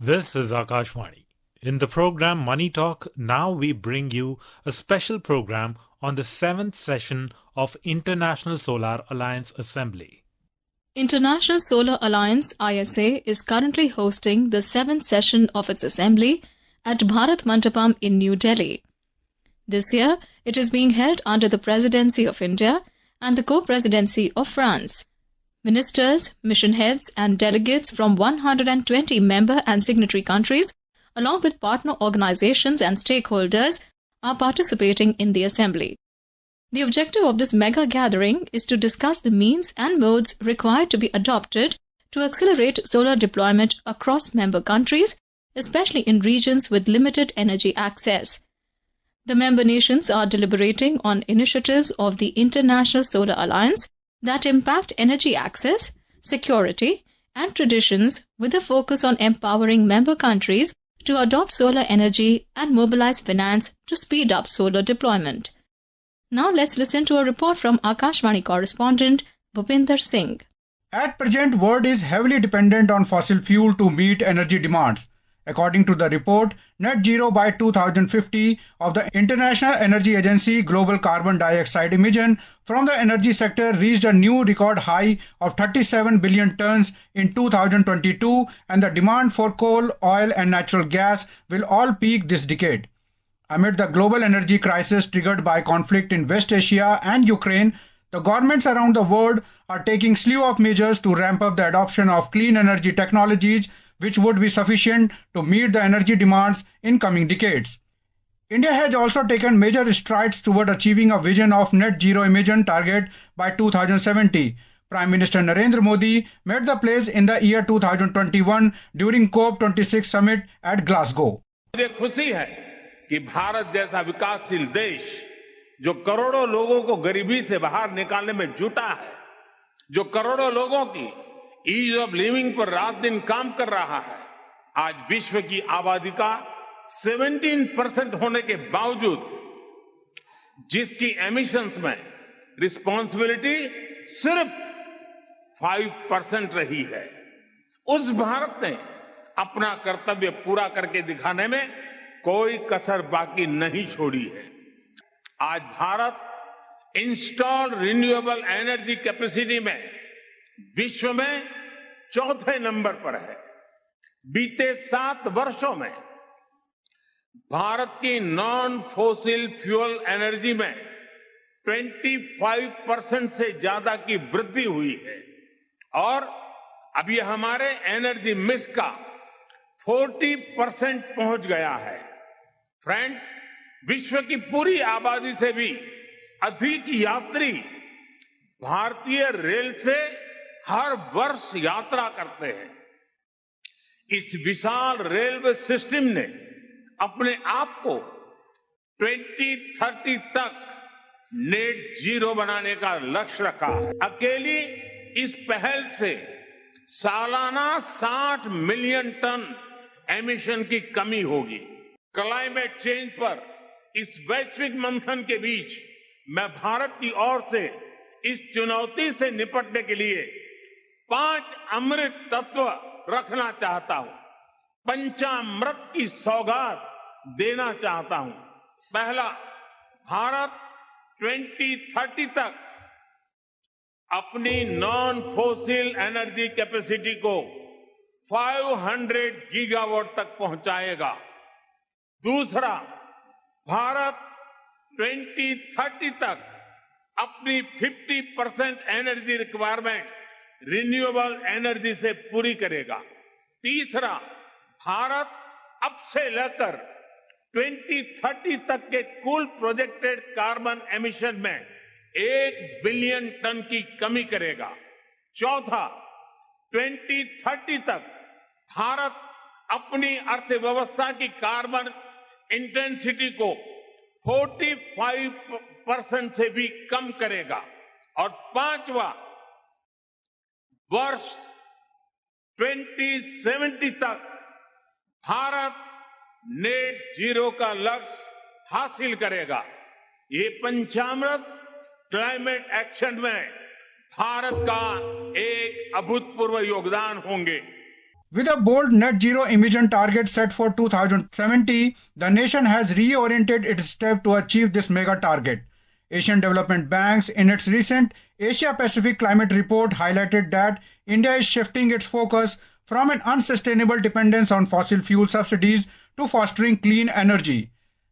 This is Akashvani. In the program Money Talk, now we bring you a special program on the 7th session of International Solar Alliance Assembly. International Solar Alliance ISA is currently hosting the 7th session of its assembly at Bharat Mandapam in New Delhi. This year, it is being held under the Presidency of India and the Co-Presidency of France. Ministers, mission heads and delegates from 120 member and signatory countries, along with partner organizations and stakeholders, are participating in the assembly. The objective of this mega gathering is to discuss the means and modes required to be adopted to accelerate solar deployment across member countries, especially in regions with limited energy access. The member nations are deliberating on initiatives of the International Solar Alliance that impact energy access, security, and traditions with a focus on empowering member countries to adopt solar energy and mobilize finance to speed up solar deployment. Now let's listen to a report from Akashvani correspondent Bhupinder Singh. At present, world is heavily dependent on fossil fuel to meet energy demands. According to the report, net zero by 2050 of the International Energy Agency, global carbon dioxide emission from the energy sector reached a new record high of 37 billion tons in 2022, and the demand for coal, oil and natural gas will all peak this decade. Amid the global energy crisis triggered by conflict in West Asia and Ukraine, the governments around the world are taking slew of measures to ramp up the adoption of clean energy technologies, which would be sufficient to meet the energy demands in coming decades. India has also taken major strides toward achieving a vision of net zero emission target by 2070. Prime Minister Narendra Modi made the pledge in the year 2021 during COP26 summit at Glasgow. मुझे खुशी है कि भारत जैसा विकासशील देश जो करोड़ों लोगों को गरीबी से बाहर निकालने में जुटा है, जो करोड़ों लोगों की ईज ऑफ लिविंग पर रात दिन काम कर रहा है, आज विश्व की आबादी का 17% होने के बावजूद जिसकी एमिशंस में रिस्पांसिबिलिटी सिर्फ 5% रही है, उस भारत ने अपना कर्तव्य पूरा करके दिखाने में कोई कसर बाकी नहीं छोड़ी है। आज Bharat installed renewable energy capacity में विश्व में चौथे नंबर पर है। बीते 7 वर्षों में भारत की नॉन फोसिल फ्यूल एनर्जी में 25% से ज्यादा की वृद्धि हुई है और अब ये हमारे एनर्जी मिक्स का 40% पहुंच गया है। फ्रेंड्स, विश्व की पूरी आबादी से भी अधिक यात्री भारतीय रेल से हर वर्ष यात्रा करते हैं। इस विशाल रेलवे सिस्टम ने अपने आप को 2030 तक नेट जीरो बनाने का लक्ष्य रखा है। अकेली इस पहल से सालाना 60 मिलियन टन एमिशन की कमी होगी। क्लाइमेट चेंज पर इस वैश्विक मंथन के बीच मैं भारत की ओर से इस चुनौती से निपटने के लिए 5 अमृत तत्व रखना चाहता हूं, पंचामृत की सौगात देना चाहता हूं। पहला, भारत 2030 तक अपनी नॉन फोसिल एनर्जी कैपेसिटी को 500 गीगावाट तक पहुंचाएगा। दूसरा, भारत 2030 तक अपनी 50% एनर्जी रिक्वायरमेंट रिन्यूएबल एनर्जी से पूरी करेगा। तीसरा, भारत अब से लेकर 2030 तक के कुल प्रोजेक्टेड कार्बन एमिशन में 1 बिलियन टन की कमी करेगा। चौथा, 2030 तक भारत अपनी अर्थव्यवस्था की कार्बन इंटेंसिटी को 45% से भी कम करेगा। और पांचवा, वर्ष 2070 तक भारत नेट जीरो का लक्ष्य हासिल करेगा। ये पंचामृत क्लाइमेट एक्शन में भारत का एक अभूतपूर्व योगदान होंगे। With a bold net zero emission target set for 2070, the nation has reoriented its steps to achieve this mega target. Asian Development Bank, in its recent Asia-Pacific Climate Report, highlighted that India is shifting its focus from an unsustainable dependence on fossil fuel subsidies to fostering clean energy.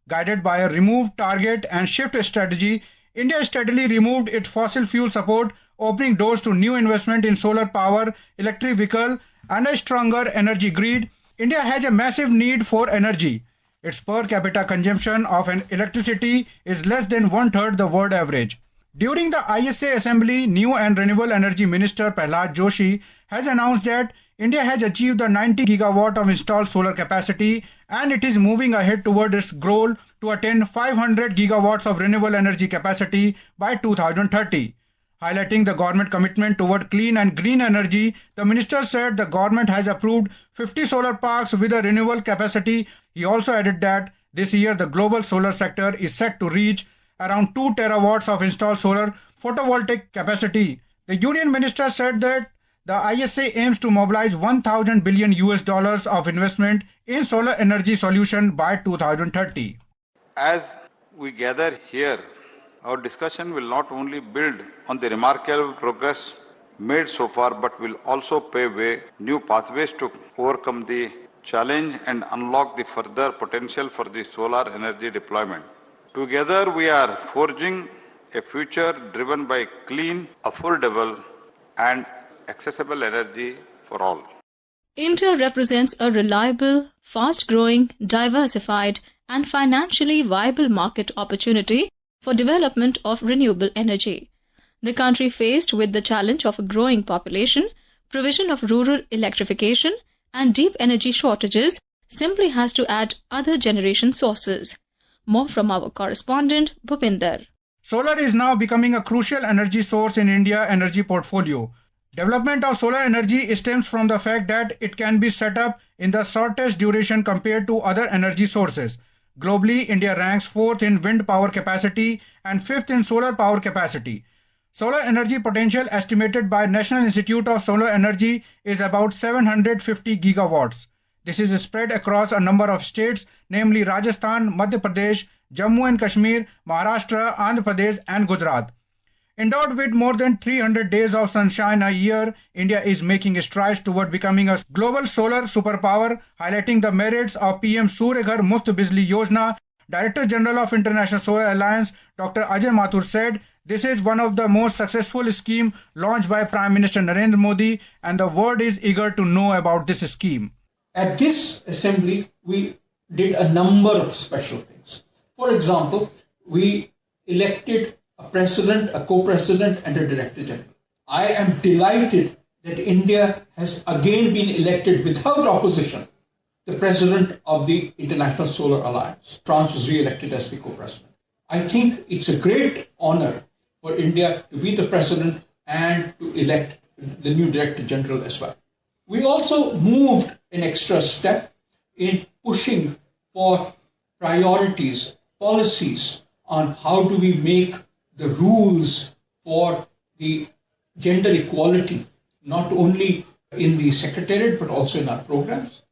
Guided by a remove target and shift strategy, India steadily removed its fossil fuel support, opening doors to new investment in solar power, electric vehicle, and a stronger energy grid. India has a massive need for energy. Its per capita consumption of an electricity is less than one-third the world average. During the ISA Assembly, New and Renewable Energy Minister Prahlad Joshi has announced that India has achieved the 90 gigawatt of installed solar capacity and it is moving ahead toward its goal to attain 500 gigawatts of renewable energy capacity by 2030. Highlighting the government commitment toward clean and green energy, the minister said the government has approved 50 solar parks with a renewable capacity. He also added that this year the global solar sector is set to reach around 2 terawatts of installed solar photovoltaic capacity. The union minister said that the ISA aims to mobilize 1,000 billion US dollars of investment in solar energy solution by 2030. As we gather here, our discussion will not only build on the remarkable progress made so far, but will also pave way new pathways to overcome the challenge and unlock the further potential for the solar energy deployment. Together, we are forging a future driven by clean, affordable, and accessible energy for all. India represents a reliable, fast-growing, diversified, and financially viable market opportunity for development of renewable energy. The country, faced with the challenge of a growing population, provision of rural electrification, and deep energy shortages, simply has to add other generation sources. More from our correspondent, Bhupinder. Solar is now becoming a crucial energy source in India's energy portfolio. Development of solar energy stems from the fact that it can be set up in the shortest duration compared to other energy sources. Globally, India ranks 4th in wind power capacity and 5th in solar power capacity. Solar energy potential estimated by National Institute of Solar Energy is about 750 gigawatts. This is spread across a number of states, namely Rajasthan, Madhya Pradesh, Jammu and Kashmir, Maharashtra, Andhra Pradesh, and Gujarat. Endowed with more than 300 days of sunshine a year, India is making strides toward becoming a global solar superpower, highlighting the merits of PM Surya Ghar Muft Bijli Yojana. Director General of International Solar Alliance, Dr. Ajay Mathur said, this is one of the most successful schemes launched by Prime Minister Narendra Modi, and the world is eager to know about this scheme. At this assembly, we did a number of special things. For example, we elected a president, a co-president, and a director general. I am delighted that India has again been elected without opposition the president of the International Solar Alliance. France was re-elected as the co-president. I think it's a great honor for India to be the president and to elect the new director general as well. We also moved an extra step in pushing for priorities, policies on how do we make the rules for the gender equality, not only in the secretariat, but also in our programs.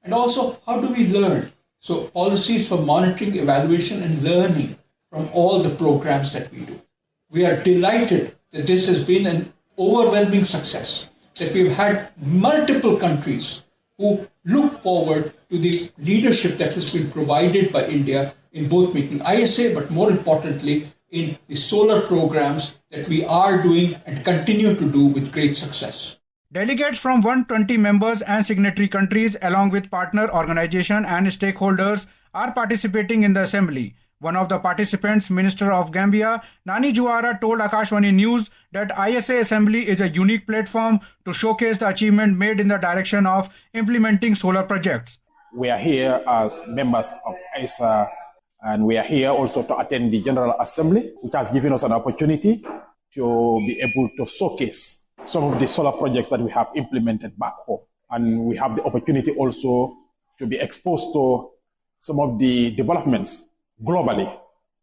And also, how do we learn? So policies for monitoring, evaluation, and learning from all the programs that we do. We are delighted that this has been an overwhelming success, that we've had multiple countries who look forward to the leadership that has been provided by India in both making ISA, but more importantly, in the solar programs that we are doing and continue to do with great success. Delegates from 120 members and signatory countries, along with partner organizations and stakeholders, are participating in the assembly. One of the participants, Minister of Gambia, Nani Juara, told Akashvani News that ISA Assembly is a unique platform to showcase the achievement made in the direction of implementing solar projects. We are here as members of ISA, and we are here also to attend the General Assembly, which has given us an opportunity to be able to showcase some of the solar projects that we have implemented back home. And we have the opportunity also to be exposed to some of the developments globally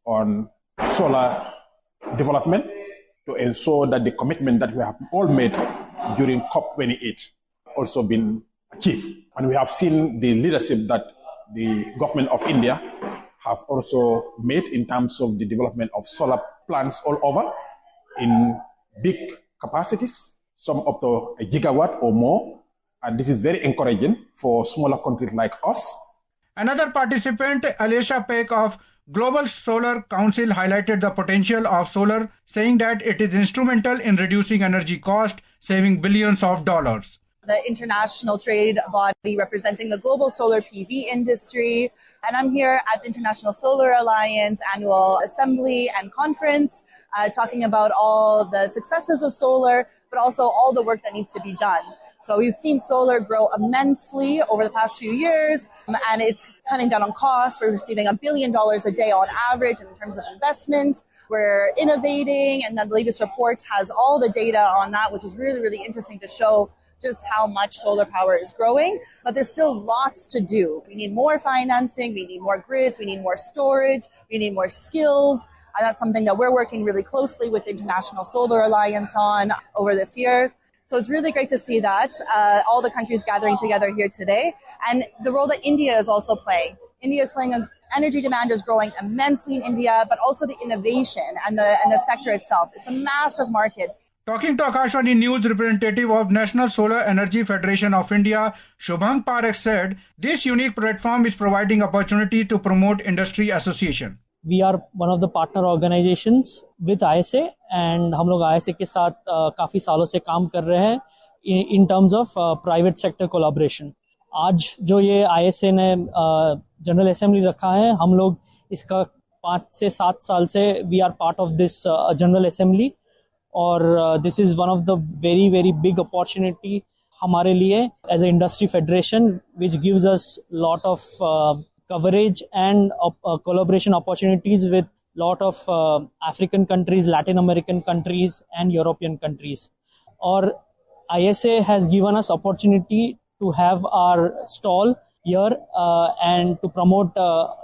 on solar development to ensure that the commitment that we have all made during COP28 also been achieve. And we have seen the leadership that the government of India have also made in terms of the development of solar plants all over in big capacities, some up to a gigawatt or more. And this is very encouraging for smaller countries like us. Another participant, Alicia Peck of Global Solar Council, highlighted the potential of solar, saying that it is instrumental in reducing energy cost, saving billions of dollars. The international trade body representing the global solar PV industry. And I'm here at the International Solar Alliance annual assembly and conference, talking about all the successes of solar, but also all the work that needs to be done. So we've seen solar grow immensely over the past few years, and it's cutting down on costs. We're receiving $1 billion a day on average in terms of investment. We're innovating, and then the latest report has all the data on that, which is really, really interesting to show just how much solar power is growing, but there's still lots to do. We need more financing, we need more grids, we need more storage, we need more skills, and that's something that we're working really closely with the International Solar Alliance on over this year. So it's really great to see that, all the countries gathering together here today, and the role that India is also playing. India is playing energy demand is growing immensely in India, but also the innovation and the sector itself. It's a massive market. Talking to Akashvani News, representative of National Solar Energy Federation of India, Shubhang Parekh said, this unique platform is providing opportunity to promote industry association. We are one of the partner organizations with ISA, and हम लोग ISA के साथ काफी सालों से काम कर रहे हैं in terms of private sector collaboration. आज जो ये ISA ने जनरल असेंबली रखा है, हम लोग इसका 5 से 7 साल से we are part of this general assembly. और this is one of the very, very big opportunity हमारे लिए as an industry federation, which gives us lot of coverage and collaboration opportunities with lot of African countries, Latin American countries, and European countries. Or ISA has given us opportunity to have our stall here and to promote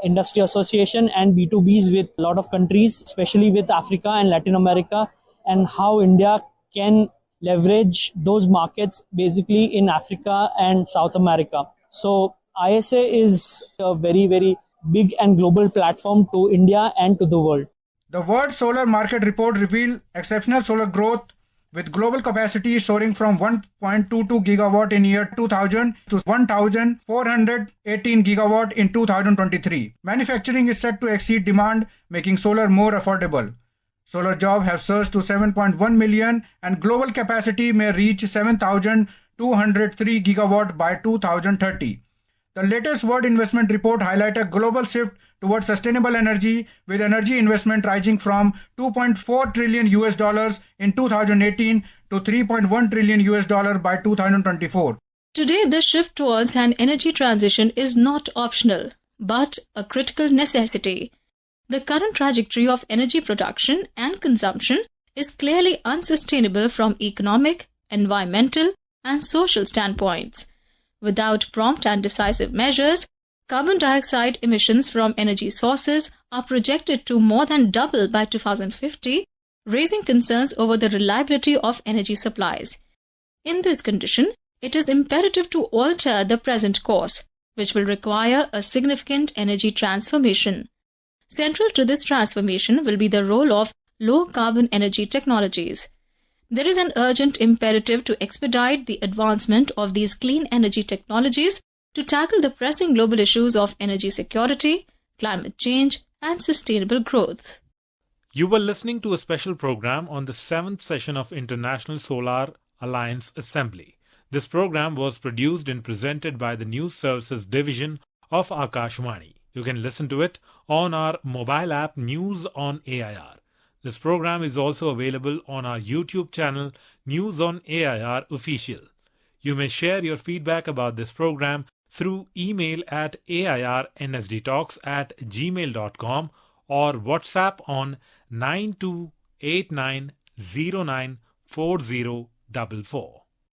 industry association and B2Bs with a lot of countries, especially with Africa and Latin America, and how India can leverage those markets basically in Africa and South America. So ISA is a very, very big and global platform to India and to the world. The World Solar Market Report revealed exceptional solar growth, with global capacity soaring from 1.22 gigawatt in year 2000 to 1,418 gigawatt in 2023. Manufacturing is set to exceed demand, making solar more affordable. Solar jobs have surged to 7.1 million, and global capacity may reach 7,203 gigawatt by 2030. The latest World Investment Report highlights a global shift towards sustainable energy, with energy investment rising from $2.4 trillion in 2018 to $3.1 trillion by 2024. Today, the shift towards an energy transition is not optional, but a critical necessity. The current trajectory of energy production and consumption is clearly unsustainable from economic, environmental, and social standpoints. Without prompt and decisive measures, carbon dioxide emissions from energy sources are projected to more than double by 2050, raising concerns over the reliability of energy supplies. In this condition, it is imperative to alter the present course, which will require a significant energy transformation. Central to this transformation will be the role of low-carbon energy technologies. There is an urgent imperative to expedite the advancement of these clean energy technologies to tackle the pressing global issues of energy security, climate change, and sustainable growth. You were listening to a special program on the 7th session of International Solar Alliance Assembly. This program was produced and presented by the News Services Division of Akashvani. You can listen to it on our mobile app News on AIR. This program is also available on our YouTube channel News on AIR Official. You may share your feedback about this program through email at airnsdtalks@gmail.com or WhatsApp on 9289094044.